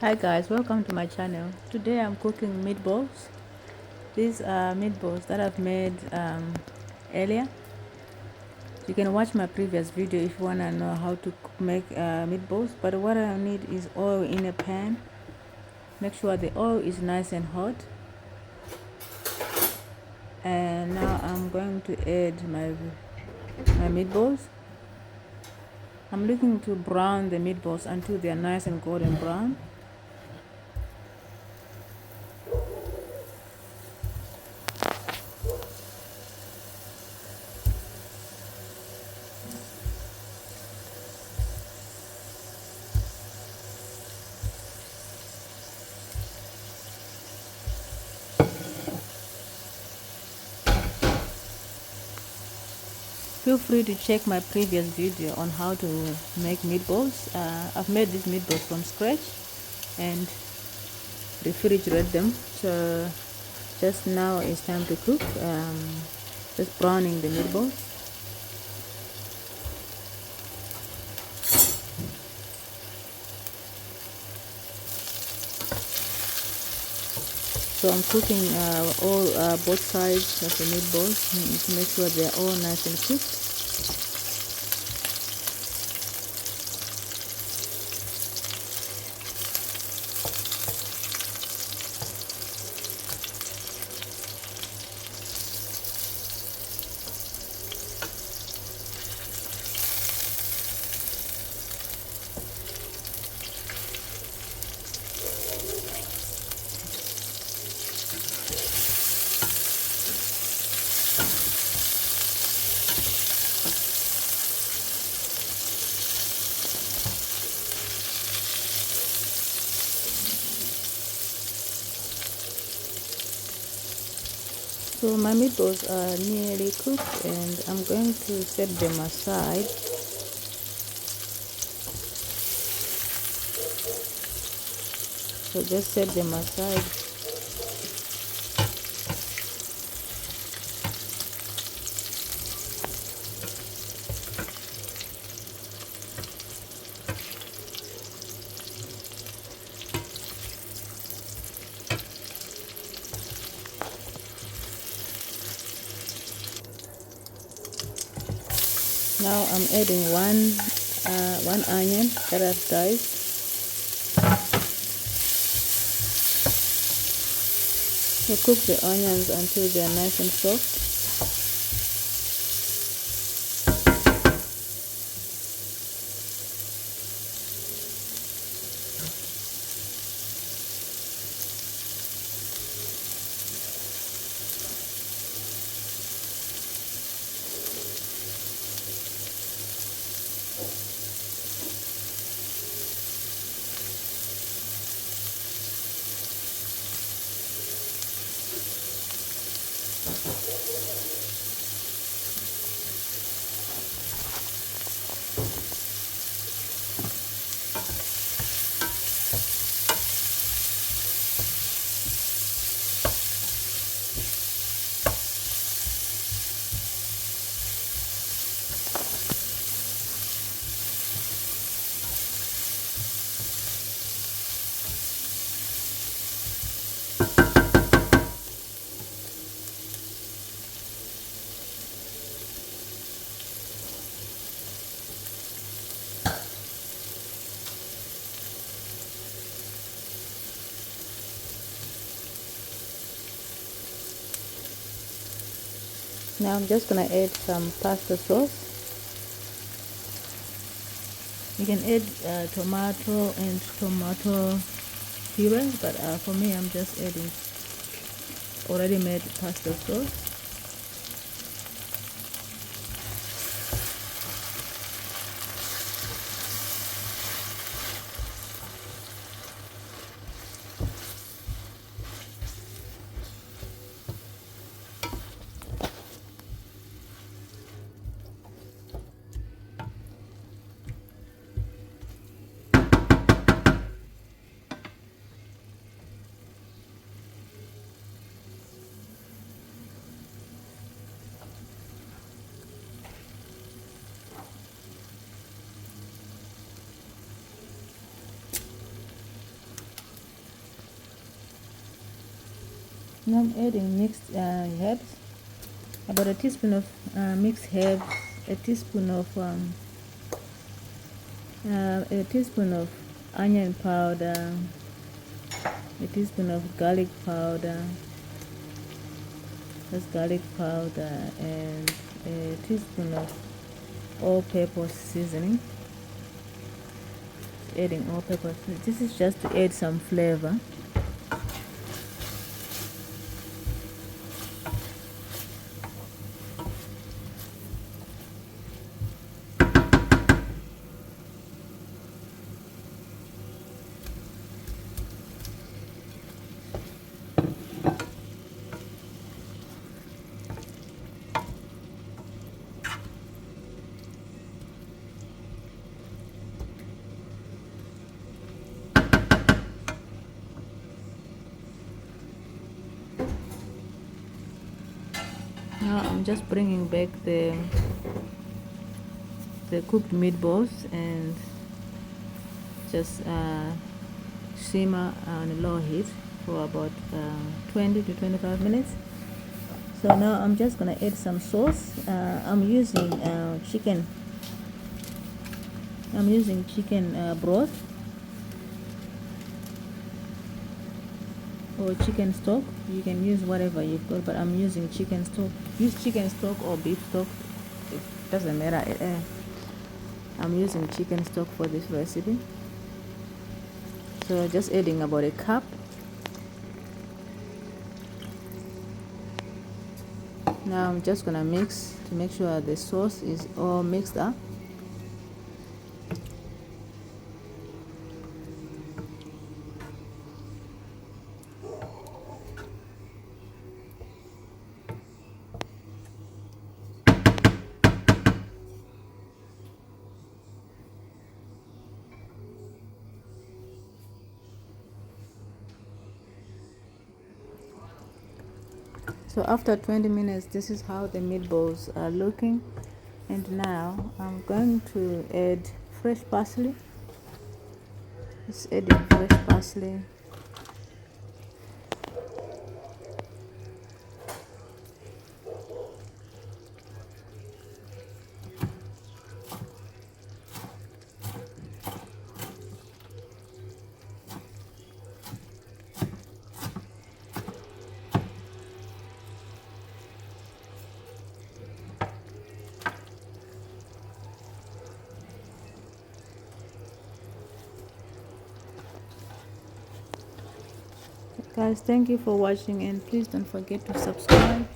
Hi guys, welcome to my channel. Today I'm cooking meatballs. These are meatballs that I've made earlier. You can watch my previous video if you want to know how to make meatballs. But what I need is oil in a pan. Make sure the oil is nice and hot. And now I'm going to add my meatballs. I'm looking to brown the meatballs until they are nice and golden brown. Feel free to check my previous video on how to make meatballs. I've made these meatballs from scratch and refrigerate them. So just now it's time to cook. Just browning the meatballs. So I'm cooking all both sides of the meatballs to make sure they're all nice and cooked. So my meatballs are nearly cooked and I'm going to set them aside. So just set them aside. Now I'm adding one onion that I've diced. So cook the onions until they are nice and soft. Now I'm just gonna add some pasta sauce. You can add tomato and tomato puree, but for me I'm just adding already made pasta sauce. Now I'm adding mixed herbs, about a teaspoon of mixed herbs, a teaspoon of onion powder, a teaspoon of garlic powder, that's garlic powder, and a teaspoon of all-purpose seasoning. Adding all-purpose. This is just to add some flavor. Now I'm just bringing back the cooked meatballs and just simmer on a low heat for about 20 to 25 minutes. So now I'm just gonna add some sauce. I'm using chicken broth or chicken stock. You can use whatever you've got, but I'm using chicken stock. Use chicken stock or beef stock, it doesn't matter. I'm using chicken stock for this recipe. So just adding about a cup. Now I'm just gonna mix to make sure the sauce is all mixed up. So after 20 minutes, this is how the meatballs are looking. And now I'm going to add fresh parsley. Just adding fresh parsley. Guys, thank you for watching, and please don't forget to subscribe.